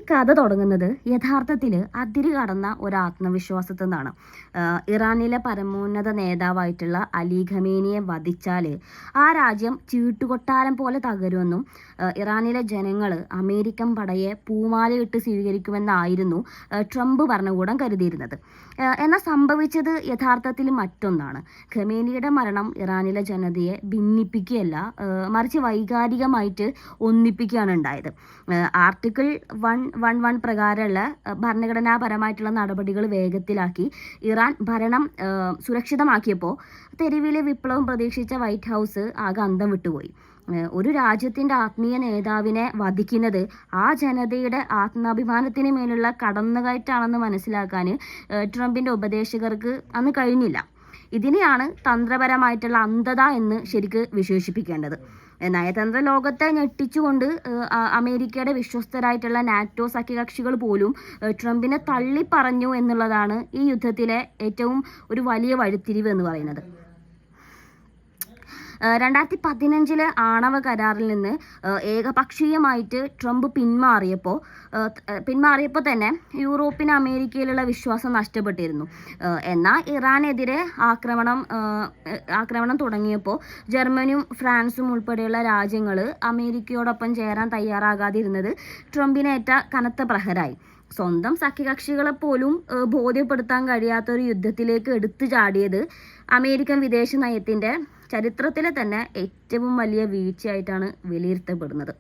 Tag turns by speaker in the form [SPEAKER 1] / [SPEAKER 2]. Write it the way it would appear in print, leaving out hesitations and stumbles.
[SPEAKER 1] കഥ തുടങ്ങുന്നത് യഥാർത്ഥത്തിൽ അതിര് കടന്ന ഒരു ആത്മവിശ്വാസത്തിൽ നിന്നാണ്. ഇറാനിലെ പരമോന്നത നേതാവായിട്ടുള്ള അലി ഖമേനിയെ വധിച്ചാൽ ആ രാജ്യം ചീട്ടുകൊട്ടാരം പോലെ തകരുമെന്നും ഇറാനിലെ ജനങ്ങൾ അമേരിക്കൻ പടയെ പൂമാലയിട്ട് സ്വീകരിക്കുമെന്നായിരുന്നു ട്രംപ് ഭരണകൂടം കരുതിയിരുന്നത്. എന്നാൽ സംഭവിച്ചത് യഥാർത്ഥത്തിൽ മറ്റൊന്നാണ്. ഖമേനിയുടെ മരണം ഇറാനിലെ ജനതയെ ഭിന്നിപ്പിക്കുകയല്ല, മറിച്ച് വൈകാരികമായിട്ട് ഒന്നിപ്പിക്കുകയാണ് ഉണ്ടായത്. ആർട്ടിക്കിൾ 111 പ്രകാരമുള്ള ഭരണഘടനാപരമായിട്ടുള്ള നടപടികൾ വേഗത്തിലാക്കി ഇറാൻ ഭരണം സുരക്ഷിതമാക്കിയപ്പോൾ തെരുവിലെ വിപ്ലവം പ്രതീക്ഷിച്ച വൈറ്റ് ഹൗസ് ആകെ അന്തം വിട്ടുപോയി. ഒരു രാജ്യത്തിൻ്റെ ആത്മീയ നേതാവിനെ വധിക്കുന്നത് ആ ജനതയുടെ ആത്മാഭിമാനത്തിന് മേലുള്ള കടന്നുകയറ്റാണെന്ന് മനസ്സിലാക്കാൻ ട്രംപിൻ്റെ ഉപദേശകർക്ക് അന്ന് കഴിഞ്ഞില്ല. ഇതിനെയാണ് തന്ത്രപരമായിട്ടുള്ള അന്ധത എന്ന് ശരിക്ക് വിശേഷിപ്പിക്കേണ്ടത്. നയതന്ത്ര ലോകത്തെ ഞെട്ടിച്ചുകൊണ്ട് അമേരിക്കയുടെ വിശ്വസ്തരായിട്ടുള്ള നാറ്റോ സഖ്യകക്ഷികൾ പോലും ട്രംപിനെ തള്ളിപ്പറഞ്ഞു എന്നുള്ളതാണ് ഈ യുദ്ധത്തിലെ ഏറ്റവും ഒരു വലിയ വഴിത്തിരിവ് എന്ന് പറയുന്നത്. 2015 ആണവ കരാറിൽ നിന്ന് ഏകപക്ഷീയമായിട്ട് ട്രംപ് പിന്മാറിയപ്പോൾ തന്നെ യൂറോപ്പിന് അമേരിക്കയിലുള്ള വിശ്വാസം നഷ്ടപ്പെട്ടിരുന്നു. എന്നാൽ ഇറാനെതിരെ ആക്രമണം തുടങ്ങിയപ്പോൾ ജർമ്മനിയും ഫ്രാൻസും ഉൾപ്പെടെയുള്ള രാജ്യങ്ങൾ അമേരിക്കയോടൊപ്പം ചേരാൻ തയ്യാറാകാതിരുന്നത് ട്രംപിനേറ്റ കനത്ത പ്രഹരായി. സ്വന്തം സഖ്യകക്ഷികളെ പോലും ബോധ്യപ്പെടുത്താൻ കഴിയാത്തൊരു യുദ്ധത്തിലേക്ക് എടുത്തു ചാടിയത് അമേരിക്കൻ വിദേശ നയത്തിൻ്റെ ചരിത്രത്തിലെ തന്നെ ഏറ്റവും വലിയ വീഴ്ചയായിട്ടാണ് വിലയിരുത്തപ്പെടുന്നത്.